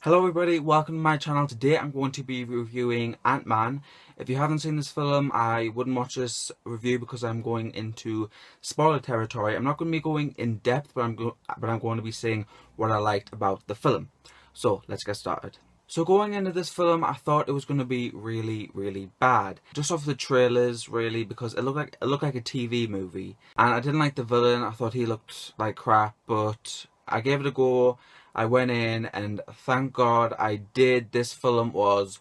Hello everybody, welcome to my channel. Today I'm going to be reviewing Ant-Man. If you haven't seen this film, I wouldn't watch this review because I'm going into spoiler territory. I'm not going to be going in depth, but I'm going to be saying what I liked about the film. So let's get started. So going into this film, I thought it was going to be really bad. Just off the trailers, really, because it looked like a TV movie. And I didn't like the villain. I thought he looked like crap, but I gave it a go. I went in and thank God I did. This film was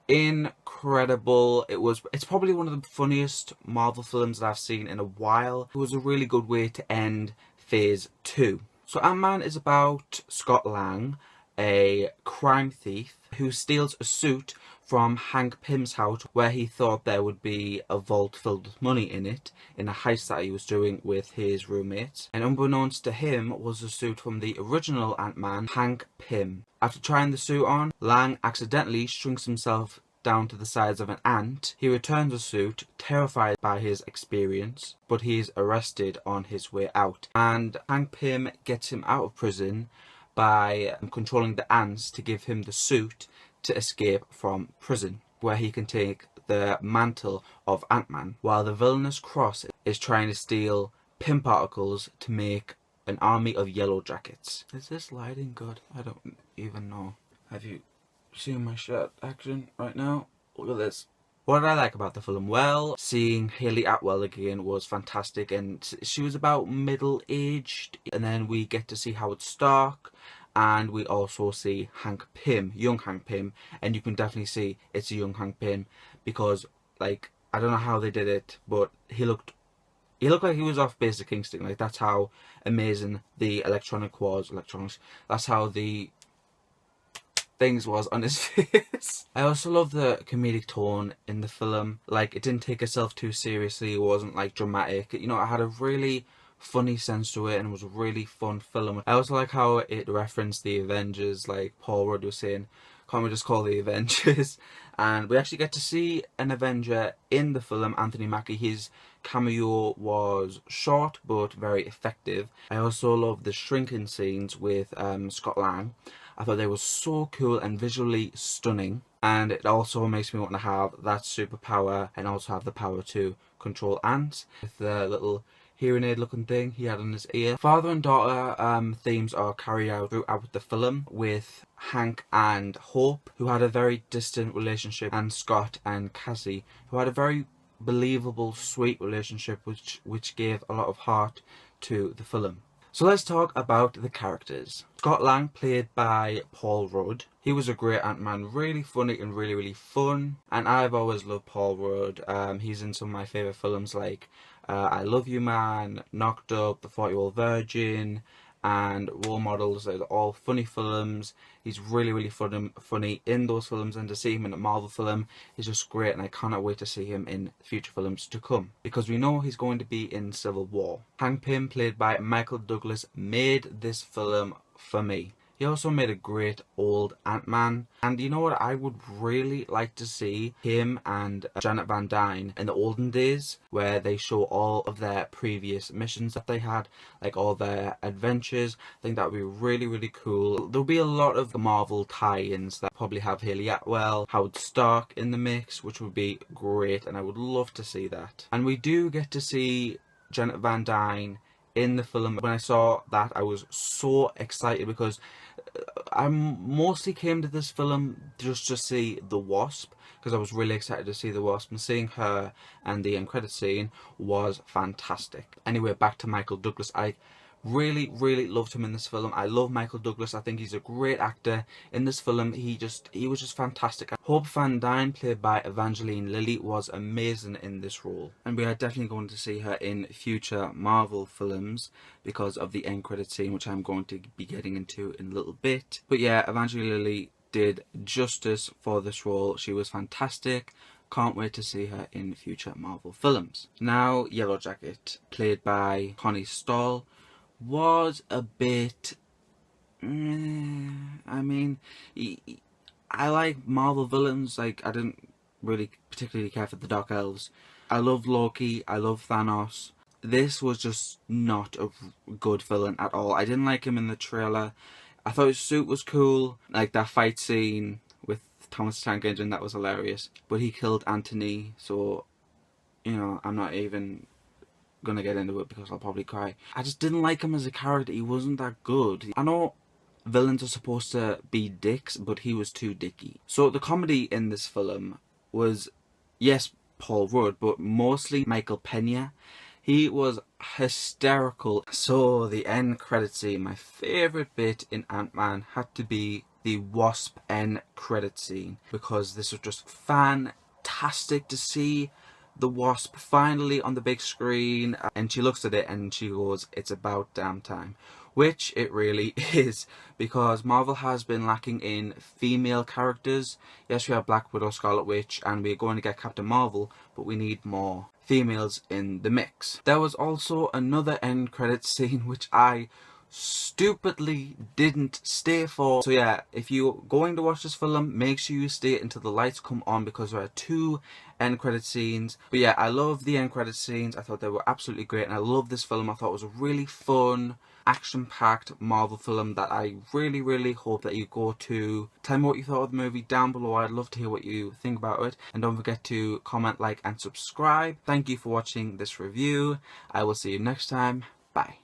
incredible. It's probably one of the funniest Marvel films that I've seen in a while. It was a really good way to end phase 2. So Ant-Man is about Scott Lang, a crime thief who steals a suit from Hank Pym's house where he thought there would be a vault filled with money in it in a heist that he was doing with his roommates. And unbeknownst to him was a suit from the original Ant-Man, Hank Pym. After trying the suit on, Lang accidentally shrinks himself down to the size of an ant. He returns the suit, terrified by his experience, but he is arrested on his way out. And Hank Pym gets him out of prison by controlling the ants to give him the suit to escape from prison, where he can take the mantle of Ant-Man, while the villainous Cross is trying to steal Pym particles to make an army of yellow jackets. Is this lighting good? I don't even know. Have you seen my shirt action right now? Look at this. What did I like about the film? Well, seeing Hayley Atwell again was fantastic, and she was about middle-aged, and then we get to see Howard Stark, and we also see Hank Pym, young Hank Pym, and you can definitely see it's a young Hank Pym, because, like, I don't know how they did it, but he looked like he was off Basic Instinct. Like, that's how amazing the electronics, that's how the things was on his face. I also love the comedic tone in the film. Like, it didn't take itself too seriously. It wasn't like dramatic. You know, it had a really funny sense to it and it was a really fun film. I also like how it referenced the Avengers, like Paul Rudd was saying, can't we just call the Avengers? And we actually get to see an Avenger in the film, Anthony Mackie. His cameo was short but very effective. I also love the shrinking scenes with Scott Lang. I thought they were so cool and visually stunning, and it also makes me want to have that superpower and also have the power to control ants with the little hearing aid looking thing he had in his ear. Father and daughter themes are carried out throughout the film, with Hank and Hope, who had a very distant relationship, and Scott and Cassie, who had a very believable, sweet relationship which gave a lot of heart to the film. So let's talk about the characters. Scott Lang, played by Paul Rudd. He was a great Ant-Man, really funny and really fun. And I've always loved Paul Rudd. He's in some of my favourite films like I Love You Man, Knocked Up, The 40-Year-Old Virgin, and Role Models. They're all funny films. He's really funny in those films, and to see him in a Marvel film is just great, and I cannot wait to see him in future films to come, because we know he's going to be in Civil War. Hank Pym, played by Michael Douglas, made this film for me. He also made a great old Ant-Man, and you know what, I would really like to see him and Janet Van Dyne in the olden days, where they show all of their previous missions that they had, like all their adventures. I think that would be really cool. There'll be a lot of Marvel tie-ins that probably have Hayley Atwell, Howard Stark in the mix, which would be great, and I would love to see that. And we do get to see Janet Van Dyne in the film. When I saw that, I was so excited, because I mostly came to this film just to see the Wasp, because I was really excited to see the Wasp, and seeing her and the end credit scene was fantastic. Anyway, back to Michael Douglas. I really loved him in this film. I love Michael Douglas. I think he's a great actor. In this film, he was just fantastic. Hope Van Dyne, played by Evangeline Lilly, was amazing in this role, and we are definitely going to see her in future Marvel films because of the end credit scene, which I'm going to be getting into in a little bit. But yeah, Evangeline Lilly did justice for this role. She was fantastic. Can't wait to see her in future Marvel films. Now, Yellow Jacket, played by Connie Stahl, was a bit I mean, I like Marvel villains. Like, I didn't really particularly care for the Dark Elves. I love Loki, I love Thanos. This was just not a good villain at all. I didn't like him in the trailer. I thought his suit was cool, like that fight scene with Thomas the Tank Engine, that was hilarious. But he killed Anthony, so, you know, I'm not even gonna get into it because I'll probably cry. I just didn't like him as a character. He wasn't that good. I know villains are supposed to be dicks, but he was too dicky. So the comedy in this film was, yes, Paul Rudd, but mostly Michael Pena. He was hysterical. So the end credit scene, my favourite bit in Ant-Man had to be the Wasp end credit scene, because this was just fantastic to see the Wasp finally on the big screen, and she looks at it and she goes, "It's about damn time." Which it really is, because Marvel has been lacking in female characters. Yes, we have Black Widow, Scarlet Witch, and we're going to get Captain Marvel, but we need more females in the mix. There was also another end credits scene which I stupidly didn't stay for. So yeah, if you're going to watch this film, make sure you stay until the lights come on, because there are 2 end credit scenes. But yeah, I love the end credit scenes. I thought they were absolutely great, and I love this film. I thought it was a really fun, action-packed Marvel film that I really hope that you go to. Tell me what you thought of the movie down below. I'd love to hear what you think about it, and don't forget to comment, like and subscribe. Thank you for watching this review. I will see you next time. Bye.